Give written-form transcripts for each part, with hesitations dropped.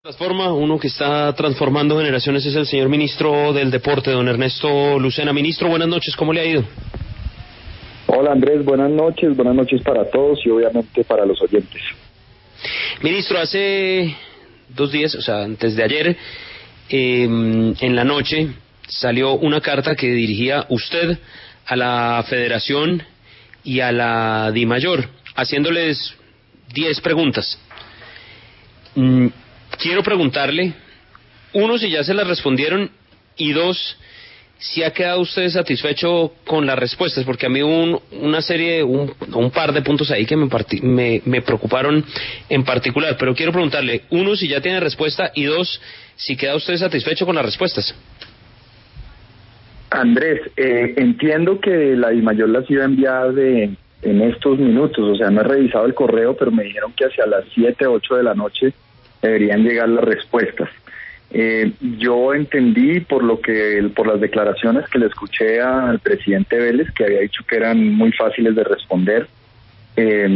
Transforma, uno que está transformando generaciones es el señor ministro del Deporte, don Ernesto Lucena. Ministro, buenas noches, ¿cómo le ha ido? Hola Andrés, buenas noches para todos y obviamente para los oyentes. Ministro, hace 2 días, o sea, antes de ayer, en la noche, salió una carta que dirigía usted a la Federación y a la DIMAYOR, haciéndoles 10 preguntas. Quiero preguntarle, uno, si ya se las respondieron, y dos, si ha quedado usted satisfecho con las respuestas, porque a mí hubo un par de puntos ahí que me preocuparon en particular, pero quiero preguntarle, uno, si ya tiene respuesta, y dos, si queda usted satisfecho con las respuestas. Andrés, entiendo que la DIMAYOR las iba a enviar en estos minutos, o sea, no he revisado el correo, pero me dijeron que hacia las 7, 8 de la noche deberían llegar las respuestas. Yo entendí por las declaraciones que le escuché al presidente Vélez, que había dicho que eran muy fáciles de responder.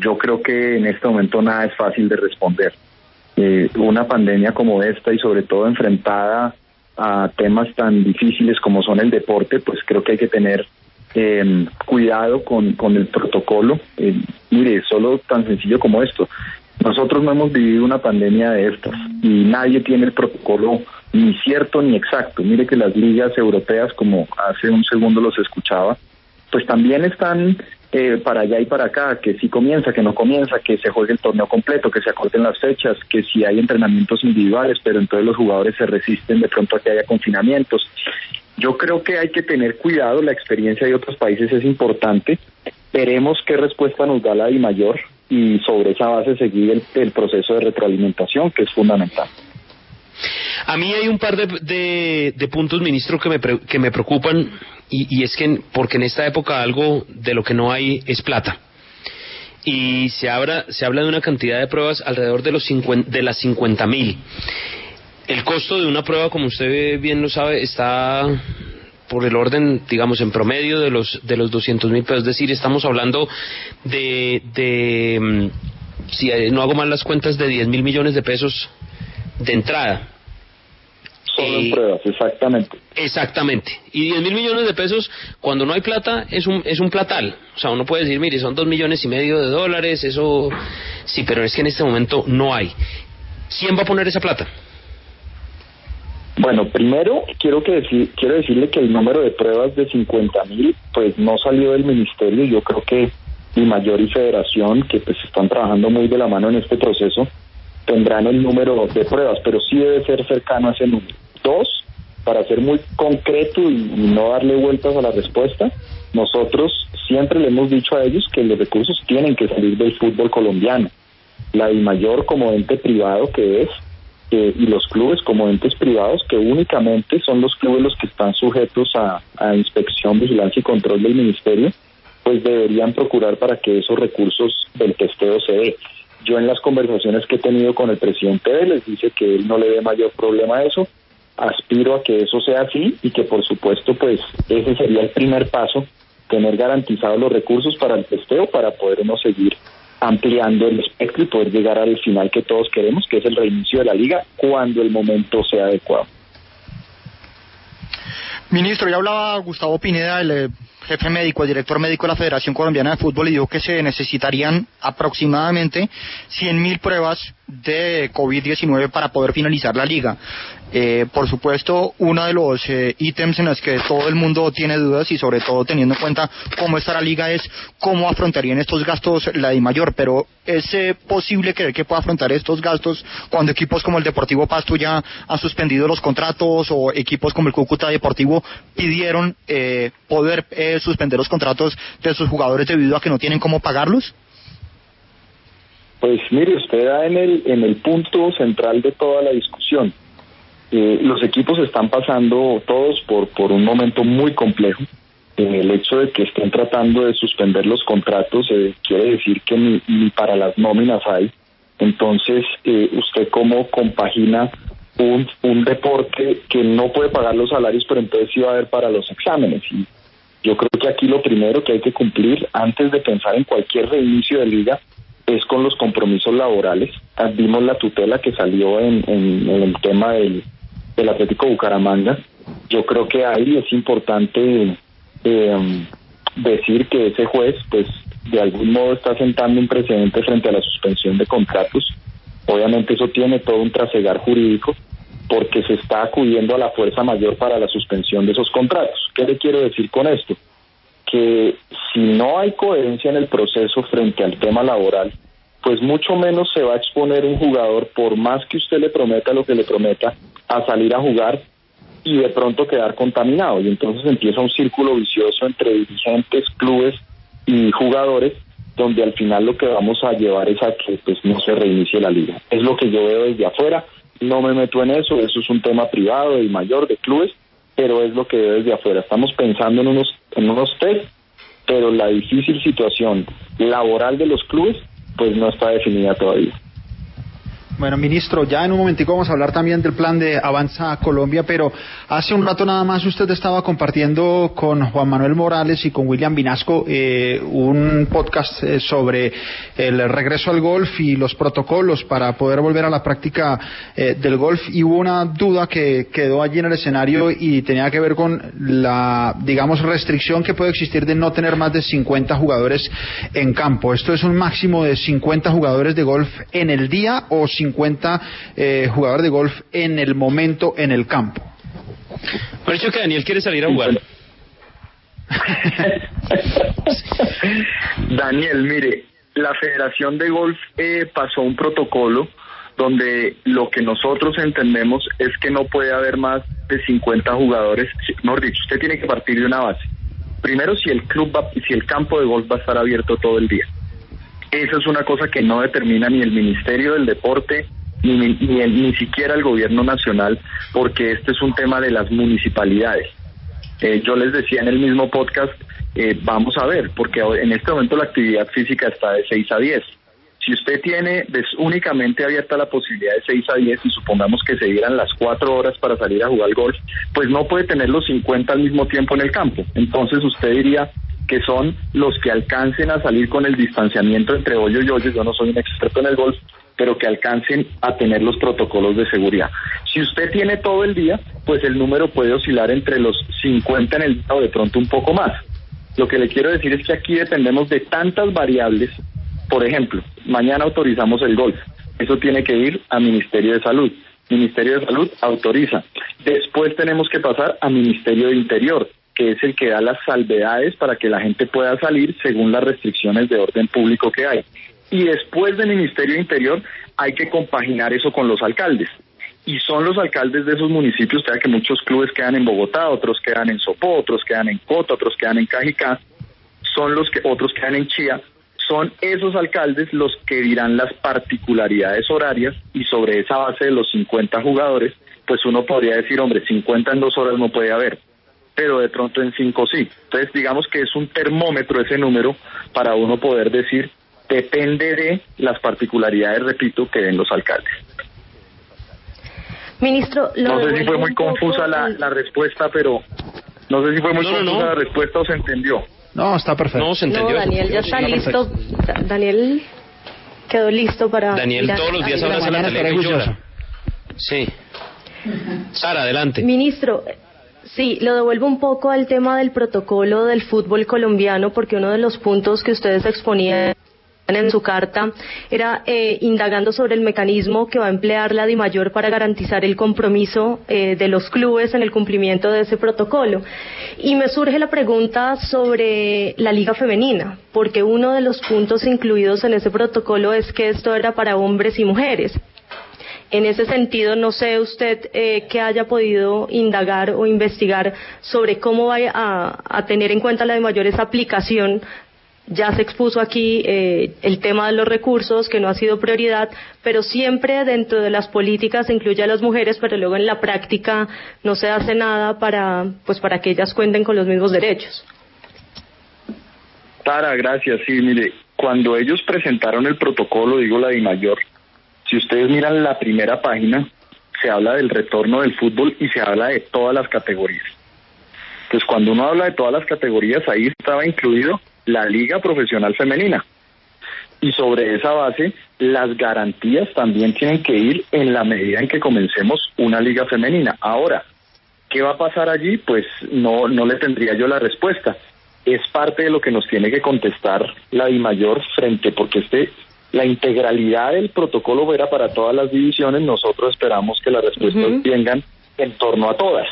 Yo creo que en este momento nada es fácil de responder. Una pandemia como esta y sobre todo enfrentada a temas tan difíciles como son el deporte, pues creo que hay que tener cuidado con el protocolo. Mire, solo tan sencillo como esto. Nosotros no hemos vivido una pandemia de estas y nadie tiene el protocolo ni cierto ni exacto. Mire que las ligas europeas, como hace un segundo los escuchaba, pues también están para allá y para acá, que si comienza, que no comienza, que se juegue el torneo completo, que se acorten las fechas, que si hay entrenamientos individuales, pero entonces los jugadores se resisten de pronto a que haya confinamientos. Yo creo que hay que tener cuidado, la experiencia de otros países es importante. Veremos qué respuesta nos da la DIMAYOR y sobre esa base seguir el proceso de retroalimentación, que es fundamental. A mí hay un par de puntos, ministro, que me preocupan, y es que porque en esta época algo de lo que no hay es plata. Y se habla de una cantidad de pruebas alrededor de las 50.000. El costo de una prueba, como usted bien lo sabe, está por el orden, digamos, en promedio de los 200.000 pesos. Es decir, estamos hablando si no hago mal las cuentas, de 10.000 millones de pesos de entrada. Solo en pruebas, exactamente. Exactamente. Y 10.000 millones de pesos, cuando no hay plata, es un platal. O sea, uno puede decir, mire, son $2,5 millones, eso sí, pero es que en este momento no hay. ¿Quién va a poner esa plata? Bueno, primero quiero decirle que el número de pruebas de 50.000 pues no salió del ministerio. Yo creo que DIMAYOR y Federación, que pues están trabajando muy de la mano en este proceso, tendrán el número de pruebas, pero sí debe ser cercano a ese número. Dos, para ser muy concreto y no darle vueltas a la respuesta, nosotros siempre le hemos dicho a ellos que los recursos tienen que salir del fútbol colombiano. La DIMAYOR, como ente privado que es, y los clubes como entes privados, que únicamente son los clubes los que están sujetos a inspección, vigilancia y control del ministerio, pues deberían procurar para que esos recursos del testeo se dé. Yo en las conversaciones que he tenido con el presidente Vélez dice que él no le ve mayor problema a eso. Aspiro a que eso sea así y que por supuesto pues ese sería el primer paso, tener garantizados los recursos para el testeo para podernos seguir ampliando el espectro y poder llegar al final que todos queremos, que es el reinicio de la liga cuando el momento sea adecuado. Ministro, ya hablaba Gustavo Pineda, el jefe médico, el director médico de la Federación Colombiana de Fútbol, y dijo que se necesitarían aproximadamente 100.000 pruebas de COVID-19 para poder finalizar la liga. Por supuesto, uno de los ítems en los que todo el mundo tiene dudas, y sobre todo teniendo en cuenta cómo está la liga, es cómo afrontarían estos gastos la DIMAYOR. Pero ¿es posible creer que pueda afrontar estos gastos cuando equipos como el Deportivo Pasto ya han suspendido los contratos, o equipos como el Cúcuta Deportivo pidieron poder suspender los contratos de sus jugadores debido a que no tienen cómo pagarlos? Pues mire, usted da en el punto central de toda la discusión. Los equipos están pasando todos por un momento muy complejo. El hecho de que estén tratando de suspender los contratos quiere decir que ni para las nóminas hay. Entonces, ¿usted cómo compagina un deporte que no puede pagar los salarios, pero entonces sí va a haber para los exámenes? Y yo creo que aquí lo primero que hay que cumplir antes de pensar en cualquier reinicio de liga es con los compromisos laborales. Vimos la tutela que salió en el tema del Atlético Bucaramanga. Yo creo que ahí es importante decir que ese juez, pues, de algún modo está sentando un precedente frente a la suspensión de contratos. Obviamente eso tiene todo un trasegar jurídico, porque se está acudiendo a la fuerza mayor para la suspensión de esos contratos. ¿Qué le quiero decir con esto? Que si no hay coherencia en el proceso frente al tema laboral, pues mucho menos se va a exponer un jugador, por más que usted le prometa lo que le prometa, a salir a jugar y de pronto quedar contaminado. Y entonces empieza un círculo vicioso entre dirigentes, clubes y jugadores, donde al final lo que vamos a llevar es a que pues no se reinicie la liga. Es lo que yo veo desde afuera. No me meto en eso es un tema privado y mayor de clubes, pero es lo que veo desde afuera. Estamos pensando en unos test, pero la difícil situación laboral de los clubes pues no está definida todavía. Bueno, ministro, ya en un momentico vamos a hablar también del plan de Avanza Colombia, pero hace un rato nada más usted estaba compartiendo con Juan Manuel Morales y con William Vinasco un podcast sobre el regreso al golf y los protocolos para poder volver a la práctica del golf, y hubo una duda que quedó allí en el escenario y tenía que ver con la, digamos, restricción que puede existir de no tener más de 50 jugadores en campo. ¿Esto es un máximo de 50 jugadores de golf en el día o 50 jugadores de golf en el momento en el campo? Me ha dicho que Daniel quiere salir a jugar. Daniel, mire, la Federación de Golf pasó un protocolo donde lo que nosotros entendemos es que no puede haber más de 50 jugadores. Mejor dicho, usted tiene que partir de una base. Primero, si el campo de golf va a estar abierto todo el día. Esa es una cosa que no determina ni el Ministerio del Deporte ni siquiera el Gobierno Nacional, porque este es un tema de las municipalidades. Yo les decía en el mismo podcast, vamos a ver, porque en este momento la actividad física está de 6 a 10. Si usted tiene únicamente abierta la posibilidad de 6 a 10 y supongamos que se dieran las 4 horas para salir a jugar golf, pues no puede tener los 50 al mismo tiempo en el campo. Entonces usted diría que son los que alcancen a salir con el distanciamiento entre hoyo y hoyo. Yo no soy un experto en el golf, pero que alcancen a tener los protocolos de seguridad. Si usted tiene todo el día, pues el número puede oscilar entre los 50 en el día o de pronto un poco más. Lo que le quiero decir es que aquí dependemos de tantas variables. Por ejemplo, mañana autorizamos el golf. Eso tiene que ir a Ministerio de Salud. Ministerio de Salud autoriza. Después tenemos que pasar a Ministerio de Interior, que es el que da las salvedades para que la gente pueda salir según las restricciones de orden público que hay. Y después del Ministerio de Interior hay que compaginar eso con los alcaldes. Y son los alcaldes de esos municipios, o sea que muchos clubes quedan en Bogotá, otros quedan en Sopó, otros quedan en Cota, otros quedan en Cajicá, otros quedan en Chía. Son esos alcaldes los que dirán las particularidades horarias, y sobre esa base de los 50 jugadores, pues uno podría decir, hombre, 50 en 2 horas no puede haber, pero de pronto en 5 sí. Entonces digamos que es un termómetro ese número para uno poder decir, depende de las particularidades, repito, que den los alcaldes. Ministro, no sé si fue muy confusa la respuesta, pero no sé si fue muy confusa la respuesta o se entendió. No, está perfecto. No, se entendió. No, Daniel ya está listo. Daniel quedó listo para... Daniel todos los días habla en la tele y llora. Sí. Sara, adelante. Ministro, sí, lo devuelvo un poco al tema del protocolo del fútbol colombiano, porque uno de los puntos que ustedes exponían en su carta era indagando sobre el mecanismo que va a emplear la DIMAYOR para garantizar el compromiso de los clubes en el cumplimiento de ese protocolo. Y me surge la pregunta sobre la Liga Femenina, porque uno de los puntos incluidos en ese protocolo es que esto era para hombres y mujeres. En ese sentido, no sé usted que haya podido indagar o investigar sobre cómo va a tener en cuenta la DIMAYOR esa aplicación. Ya se expuso aquí el tema de los recursos, que no ha sido prioridad, pero siempre dentro de las políticas se incluye a las mujeres, pero luego en la práctica no se hace nada para que ellas cuenten con los mismos derechos. Sara, gracias. Sí, mire, cuando ellos presentaron el protocolo, digo la DIMAYOR, si ustedes miran la primera página, se habla del retorno del fútbol y se habla de todas las categorías. Entonces, cuando uno habla de todas las categorías, ahí estaba incluido la Liga Profesional Femenina. Y sobre esa base, las garantías también tienen que ir en la medida en que comencemos una liga femenina. Ahora, ¿qué va a pasar allí? Pues no le tendría yo la respuesta. Es parte de lo que nos tiene que contestar la DIMAYOR frente, porque la integralidad del protocolo era para todas las divisiones. Nosotros esperamos que las respuestas vengan en torno a todas.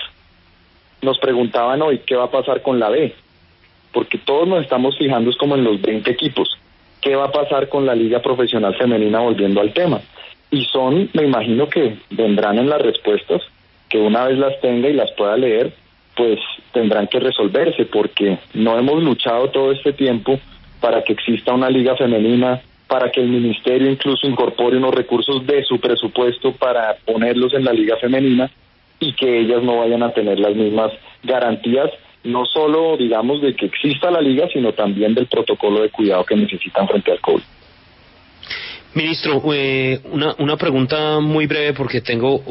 Nos preguntaban hoy qué va a pasar con la B, porque todos nos estamos fijando es como en los 20 equipos. ¿Qué va a pasar con la Liga Profesional Femenina volviendo al tema? Y me imagino que vendrán en las respuestas, que una vez las tenga y las pueda leer, pues tendrán que resolverse, porque no hemos luchado todo este tiempo para que exista una liga femenina, para que el ministerio incluso incorpore unos recursos de su presupuesto para ponerlos en la liga femenina y que ellas no vayan a tener las mismas garantías, no solo, digamos, de que exista la liga, sino también del protocolo de cuidado que necesitan frente al COVID. Ministro, una pregunta muy breve, porque tengo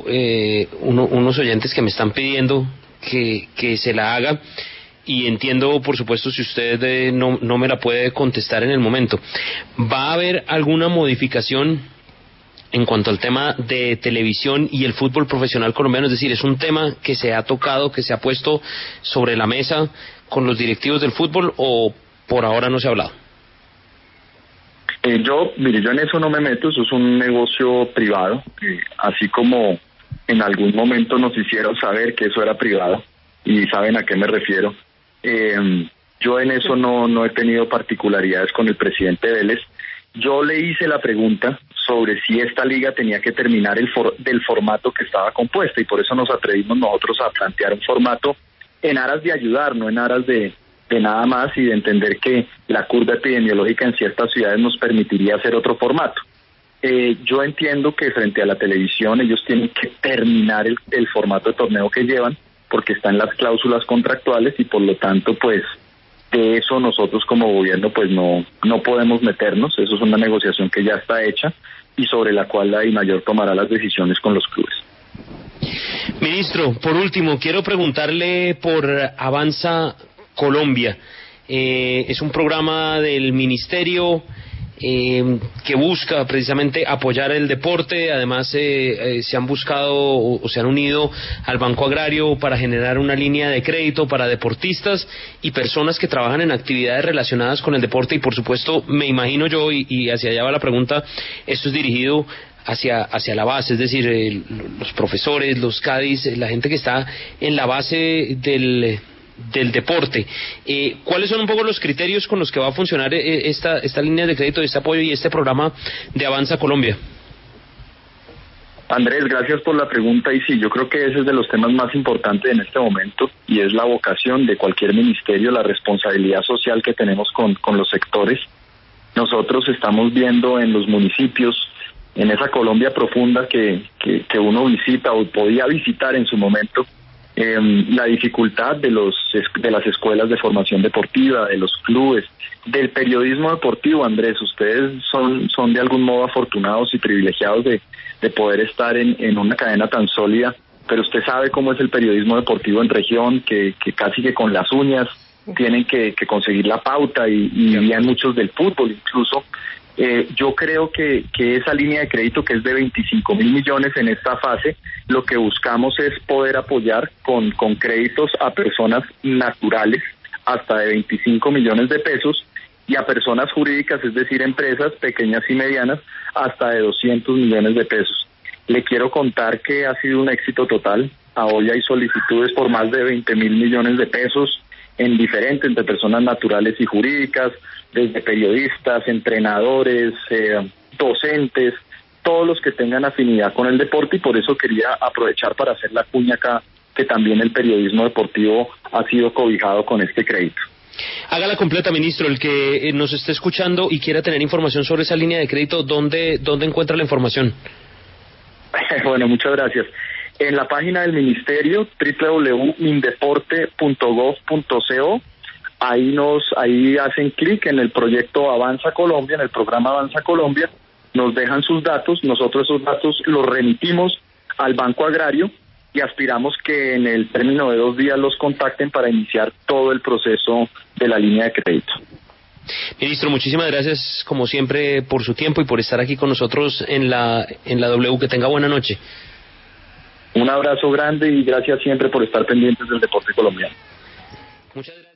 unos oyentes que me están pidiendo que se la haga, y entiendo, por supuesto, si usted no me la puede contestar en el momento. ¿Va a haber alguna modificación en cuanto al tema de televisión y el fútbol profesional colombiano? Es decir, ¿es un tema que se ha tocado, que se ha puesto sobre la mesa con los directivos del fútbol, o por ahora no se ha hablado? Yo en eso no me meto, eso es un negocio privado, así como en algún momento nos hicieron saber que eso era privado, y saben a qué me refiero. Yo en eso no he tenido particularidades con el presidente Vélez. Yo le hice la pregunta sobre si esta liga tenía que terminar del formato que estaba compuesta, y por eso nos atrevimos nosotros a plantear un formato en aras de ayudar, no en aras de nada más, y de entender que la curva epidemiológica en ciertas ciudades nos permitiría hacer otro formato. Yo entiendo que frente a la televisión ellos tienen que terminar el formato de torneo que llevan, porque está en las cláusulas contractuales, y por lo tanto, pues, de eso nosotros como gobierno pues no podemos meternos. Eso es una negociación que ya está hecha y sobre la cual la DIMAYOR tomará las decisiones con los clubes. Ministro, por último, quiero preguntarle por Avanza Colombia. Es un programa del ministerio que busca precisamente apoyar el deporte. Además se han buscado o se han unido al Banco Agrario para generar una línea de crédito para deportistas y personas que trabajan en actividades relacionadas con el deporte, y por supuesto me imagino yo, y hacia allá va la pregunta, esto es dirigido hacia la base, es decir, los profesores, los cadis, la gente que está en la base del deporte. ¿Cuáles son un poco los criterios con los que va a funcionar esta línea de crédito, este apoyo y este programa de Avanza Colombia? Andrés, gracias por la pregunta, y sí, yo creo que ese es de los temas más importantes en este momento, y es la vocación de cualquier ministerio, la responsabilidad social que tenemos con los sectores. Nosotros estamos viendo en los municipios, en esa Colombia profunda que uno visita o podía visitar en su momento, la dificultad de las escuelas de formación deportiva, de los clubes, del periodismo deportivo. Andrés, ustedes son de algún modo afortunados y privilegiados de poder estar en una cadena tan sólida, pero usted sabe cómo es el periodismo deportivo en región, que casi que con las uñas tienen que conseguir la pauta, y vivían muchos del fútbol incluso. Yo creo que esa línea de crédito, que es de 25.000 millones en esta fase, lo que buscamos es poder apoyar con créditos a personas naturales hasta de 25 millones de pesos, y a personas jurídicas, es decir, empresas pequeñas y medianas, hasta de 200 millones de pesos. Le quiero contar que ha sido un éxito total. Hoy hay solicitudes por más de 20.000 millones de pesos en diferentes, entre personas naturales y jurídicas, desde periodistas, entrenadores, docentes, todos los que tengan afinidad con el deporte, y por eso quería aprovechar para hacer la cuña acá, que también el periodismo deportivo ha sido cobijado con este crédito. Hágala completa, ministro. El que nos esté escuchando y quiera tener información sobre esa línea de crédito, ¿dónde encuentra la información? Bueno, muchas gracias. En la página del ministerio, www.mindeporte.gov.co, ahí hacen clic en el proyecto Avanza Colombia, en el programa Avanza Colombia, nos dejan sus datos, nosotros esos datos los remitimos al Banco Agrario y aspiramos que en el término de 2 días los contacten para iniciar todo el proceso de la línea de crédito. Ministro, muchísimas gracias como siempre por su tiempo y por estar aquí con nosotros en la W. Que tenga buena noche. Un abrazo grande y gracias siempre por estar pendientes del deporte colombiano. Muchas gracias.